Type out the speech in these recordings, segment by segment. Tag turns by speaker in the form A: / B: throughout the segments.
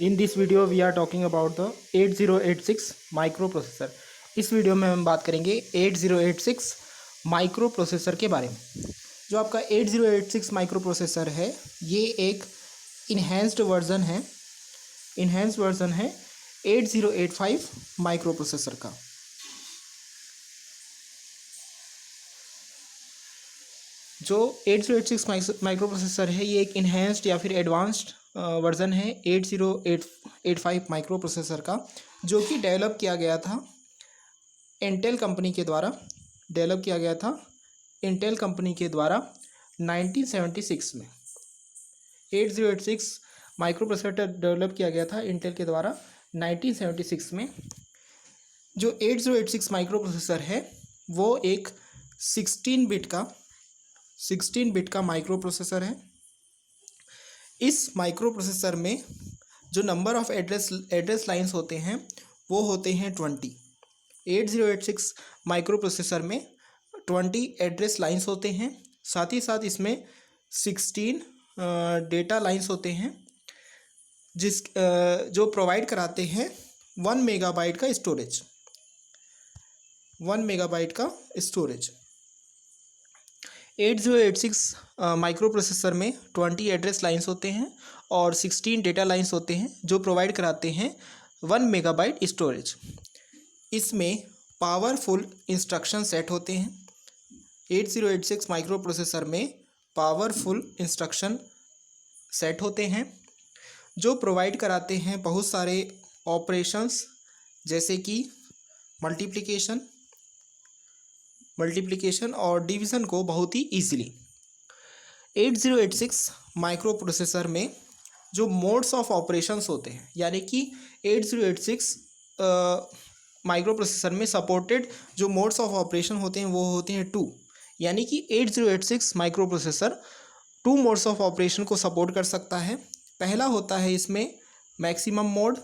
A: In this video we are talking about the 8086 micro processor. इस video में हम बात करेंगे 8086 माइक्रो प्रोसेसर के बारे में। जो आपका 8086 माइक्रो प्रोसेसर है ये एक इन्हेंस्ड वर्जन है 8085 माइक्रो प्रोसेसर का। जो 8086 माइक्रो प्रोसेसर है ये एक इन्हेंस्ड या फिर एडवांस्ड वर्जन है 8085 माइक्रो प्रोसेसर का, जो कि डेवलप किया गया था इंटेल कंपनी के द्वारा 1976 में। 8086 माइक्रो प्रोसेसर डेवलप किया गया था इंटेल के द्वारा 1976 में। जो 8086 माइक्रो प्रोसेसर है वो एक 16 बिट का माइक्रो प्रोसेसर है। इस माइक्रो प्रोसेसर में जो नंबर ऑफ़ एड्रेस लाइंस होते हैं वो होते हैं 20। 8086 माइक्रो प्रोसेसर में 20 एड्रेस लाइंस होते हैं, साथ ही साथ इसमें 16 डेटा लाइंस होते हैं जो प्रोवाइड कराते हैं 1 मेगाबाइट का स्टोरेज। 8086 माइक्रो प्रोसेसर में 20 एड्रेस लाइंस होते हैं और 16 डेटा लाइंस होते हैं जो प्रोवाइड कराते हैं 1 मेगाबाइट स्टोरेज। इसमें पावरफुल इंस्ट्रक्शन सेट होते हैं। 8086 माइक्रो प्रोसेसर में पावरफुल इंस्ट्रक्शन सेट होते हैं जो प्रोवाइड कराते हैं बहुत सारे ऑपरेशंस, जैसे कि मल्टीप्लिकेशन और डिवीज़न को बहुत ही ईजिली। 8086 माइक्रो प्रोसेसर में जो मोड्स ऑफ ऑपरेशंस होते हैं, यानी कि 8086 माइक्रो प्रोसेसर में सपोर्टेड जो मोड्स ऑफ ऑपरेशन होते हैं वो होते हैं 2, यानी कि 8086 micro processor 2 modes of operation को सपोर्ट कर सकता है। पहला होता है इसमें मैक्सिमम मोड,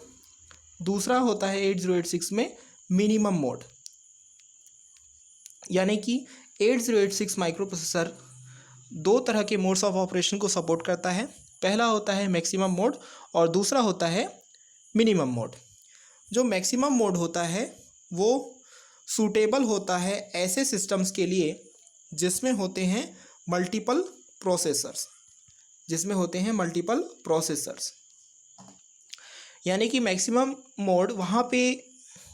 A: दूसरा होता है 8086 में मिनिमम मोड। यानी कि 8086 माइक्रो प्रोसेसर 2 तरह के मोड्स ऑफ ऑपरेशन को सपोर्ट करता है। पहला होता है मैक्सिमम मोड और दूसरा होता है मिनिमम मोड। जो मैक्सिमम मोड होता है वो सूटेबल होता है ऐसे सिस्टम्स के लिए जिसमें होते हैं मल्टीपल प्रोसेसर्स। यानी कि मैक्सिमम मोड वहाँ पे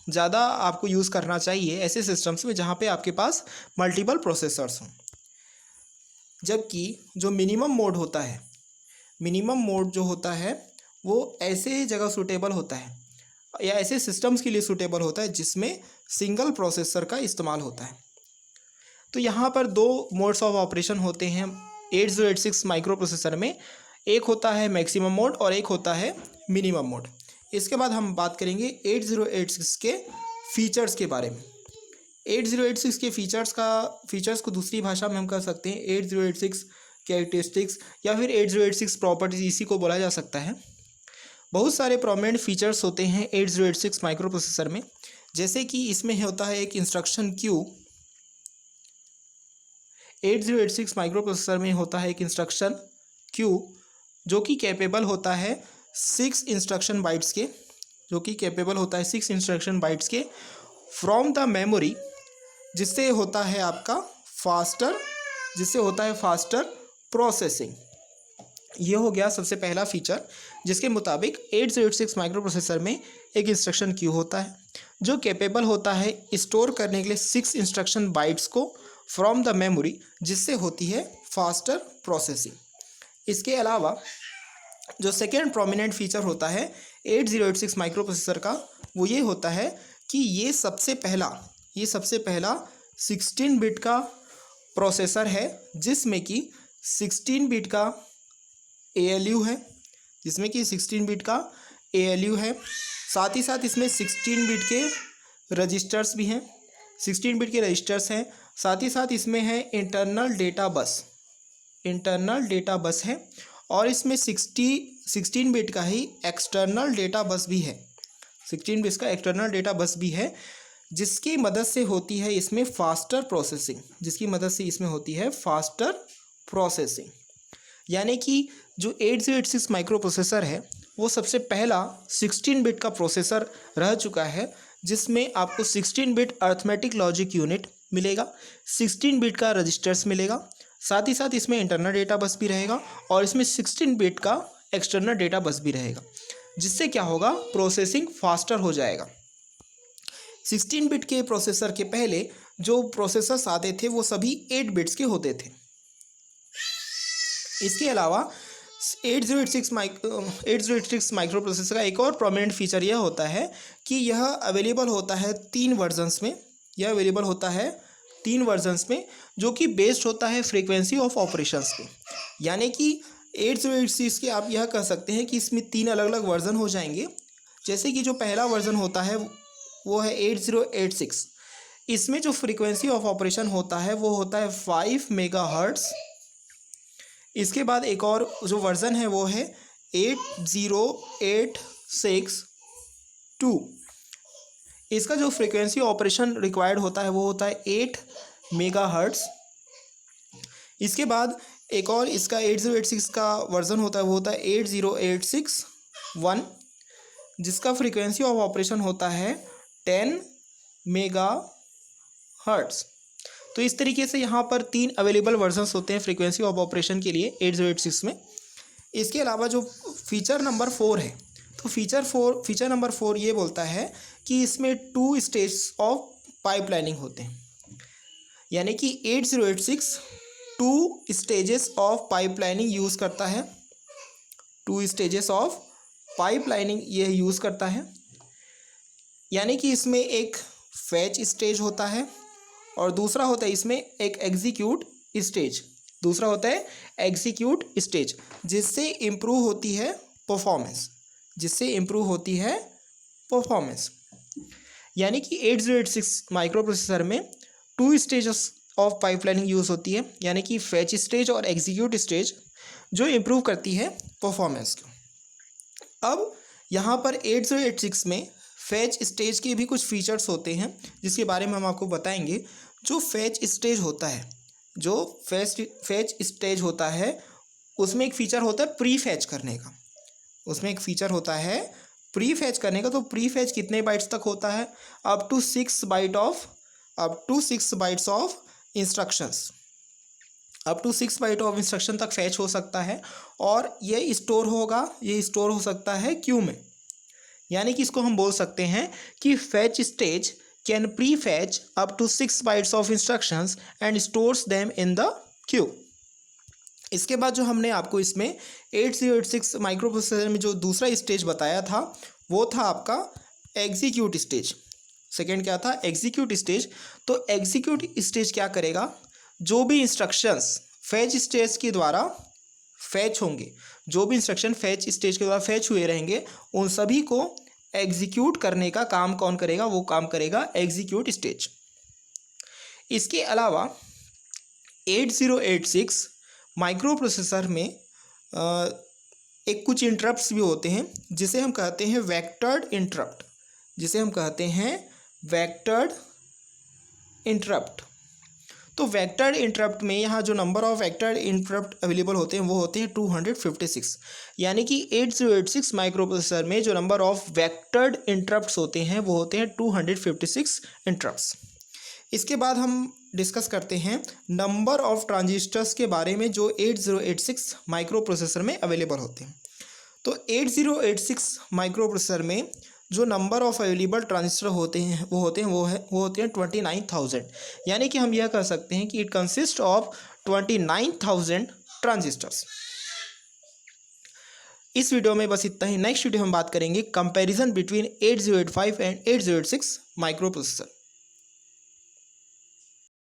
A: ज़्यादा आपको यूज़ करना चाहिए ऐसे सिस्टम्स में जहाँ पे आपके पास मल्टीपल प्रोसेसर्स हों। जबकि जो मिनिमम मोड होता है वो ऐसे जगह सूटेबल होता है या ऐसे सिस्टम्स के लिए सूटेबल होता है जिसमें सिंगल प्रोसेसर का इस्तेमाल होता है। तो यहाँ पर 2 मोड्स ऑफ ऑपरेशन होते हैं 8086 माइक्रो प्रोसेसर में, एक होता है मैक्सिमम मोड और एक होता है मिनिमम मोड। इसके बाद हम बात करेंगे 8086 के फीचर्स के बारे में। 8086 के फीचर्स को दूसरी भाषा में हम कह सकते हैं 8086 कैरेक्टरिस्टिक्स या फिर 8086 प्रॉपर्टीज, इसी को बोला जा सकता है। बहुत सारे प्रोमिनेंट फीचर्स होते हैं 8086 माइक्रो प्रोसेसर में, जैसे कि इसमें होता है एक इंस्ट्रक्शन क्यू। 8086 माइक्रो प्रोसेसर में होता है एक इंस्ट्रक्शन क्यू जो कि कैपेबल होता है 6 इंस्ट्रक्शन बाइट्स के फ्रॉम द मेमोरी, जिससे होता है फास्टर प्रोसेसिंग। ये हो गया सबसे पहला फीचर, जिसके मुताबिक 8086 माइक्रो प्रोसेसर में एक इंस्ट्रक्शन क्यू होता है जो कैपेबल होता है स्टोर करने के लिए 6 इंस्ट्रक्शन बाइट्स को फ्रॉम द मेमोरी, जिससे होती है फास्टर प्रोसेसिंग। इसके अलावा जो सेकेंड प्रोमिनेंट फीचर होता है 8086 माइक्रो प्रोसेसर का वो ये होता है कि ये सबसे पहला 16 बिट का प्रोसेसर है, जिसमें कि 16 बिट का ALU है, साथ ही साथ इसमें 16 बिट के रजिस्टर्स हैं, साथ ही साथ इसमें है इंटरनल डेटा बस है, और इसमें 16 बिट का ही एक्सटर्नल डेटा बस भी है। 16 बिट्स का एक्सटर्नल डेटा बस भी है, जिसकी मदद से होती है इसमें फास्टर प्रोसेसिंग। यानी कि जो 8086 माइक्रो प्रोसेसर है वो सबसे पहला 16 बिट का प्रोसेसर रह चुका है, जिसमें आपको 16 बिट अर्थमेटिक लॉजिक यूनिट मिलेगा, 16 बिट का रजिस्टर्स मिलेगा, साथ ही साथ इसमें इंटरनल डेटा बस भी रहेगा और इसमें 16 बिट का एक्सटर्नल डेटा बस भी रहेगा, जिससे क्या होगा, प्रोसेसिंग फास्टर हो जाएगा। 16 बिट के प्रोसेसर के पहले जो प्रोसेसर्स आते थे वो सभी 8 बिट्स के होते थे। इसके अलावा 8086 माइक्रो प्रोसेसर का एक और प्रोमिनेंट फीचर यह होता है कि यह अवेलेबल होता है 3 वर्जन्स में। यह अवेलेबल होता है 3 वर्जन्स में, जो कि बेस्ड होता है फ्रीक्वेंसी ऑफ ऑपरेशंस पे। यानी कि 8086 के आप यह कह सकते हैं कि इसमें 3 अलग अलग वर्जन हो जाएंगे। जैसे कि जो पहला वर्जन होता है वो है 8086। इसमें जो फ्रीक्वेंसी ऑफ ऑपरेशन होता है वो होता है 5 मेगाहर्ट्ज़। इसके बाद एक और जो वर्ज़न है वो है 80862। इसका जो फ्रीक्वेंसी ऑपरेशन रिक्वायर्ड होता है वो होता है 8 मेगाहर्ट्ज़। इसके बाद एक और इसका 8086 का वर्ज़न होता है वो होता है 80861, जिसका फ्रीक्वेंसी ऑफ ऑपरेशन होता है 10 मेगाहर्ट्ज़। तो इस तरीके से यहाँ पर 3 अवेलेबल वर्जन्स होते हैं फ्रीक्वेंसी ऑफ ऑपरेशन के लिए 8086 में। इसके अलावा जो फीचर नंबर 4 है, तो फीचर नंबर 4 ये बोलता है कि इसमें 2 स्टेज ऑफ पाइपलाइनिंग होते हैं। यानी कि 8086 2 स्टेजेस ऑफ पाइपलाइनिंग यूज़ करता है। 2 स्टेजेस ऑफ पाइपलाइनिंग यह यूज़ करता है। यानी कि इसमें एक फैच स्टेज होता है और दूसरा होता है इसमें एक एग्जीक्यूट स्टेज। जिससे इम्प्रूव होती है परफॉर्मेंस। यानी कि 8086 माइक्रो प्रोसेसर में 2 स्टेजेस ऑफ पाइपलाइनिंग यूज़ होती है, यानी कि फैच स्टेज और एग्जीक्यूट स्टेज, जो इम्प्रूव करती है परफॉर्मेंस को। अब यहाँ पर 8086 में फैच स्टेज के भी कुछ फीचर्स होते हैं, जिसके बारे में हम आपको बताएंगे। जो फैच स्टेज होता है उसमें एक फ़ीचर होता है प्री फैच करने का। तो प्री फैच कितने बाइट्स तक होता है? Up to 6 bytes of instructions. Up to 6 byte of instruction तक फैच हो सकता है और ये स्टोर हो सकता है क्यू में। यानी कि इसको हम बोल सकते हैं कि fetch stage can prefetch up to 6 bytes of instructions and stores them in the queue. इसके बाद जो हमने आपको इसमें 8086 माइक्रो प्रोसेसर में जो दूसरा स्टेज बताया था वो था आपका एग्जीक्यूट स्टेज। सेकेंड क्या था? Execute stage. तो एग्जीक्यूट स्टेज क्या करेगा? जो भी इंस्ट्रक्शंस फैच स्टेज के द्वारा फैच होंगे, जो भी इंस्ट्रक्शन फैच स्टेज के द्वारा फैच हुए रहेंगे, उन सभी को एग्जीक्यूट करने का काम कौन करेगा? वो काम करेगा एग्जीक्यूट स्टेज। इसके अलावा 8086 माइक्रो प्रोसेसर में एक कुछ इंटरप्ट्स भी होते हैं, जिसे हम कहते हैं वेक्टर्ड इंटरप्ट। तो वेक्टर्ड इंटरप्ट में यहाँ जो number of vectored interrupt available होते हैं वो होते हैं 256। यानी कि 8086 माइक्रो प्रोसेसर में जो नंबर ऑफ वेक्टर्ड इंटरप्ट्स होते हैं वो होते हैं 256 इंटरप्ट्स। इसके बाद हम डिस्कस करते हैं नंबर ऑफ ट्रांजिस्टर्स के बारे में जो 8086 माइक्रो प्रोसेसर में अवेलेबल होते हैं। तो 8086 माइक्रो प्रोसेसर में जो नंबर ऑफ अवेलेबल ट्रांजिस्टर होते हैं वो होते हैं 29,000। यानी कि हम यह कह सकते हैं कि इट कंसिस्ट ऑफ 29,000 ट्रांजिस्टर्स। इस वीडियो में बस इतना ही। नेक्स्ट वीडियो हम बात करेंगे comparison between 8085 and 8086 micro processor.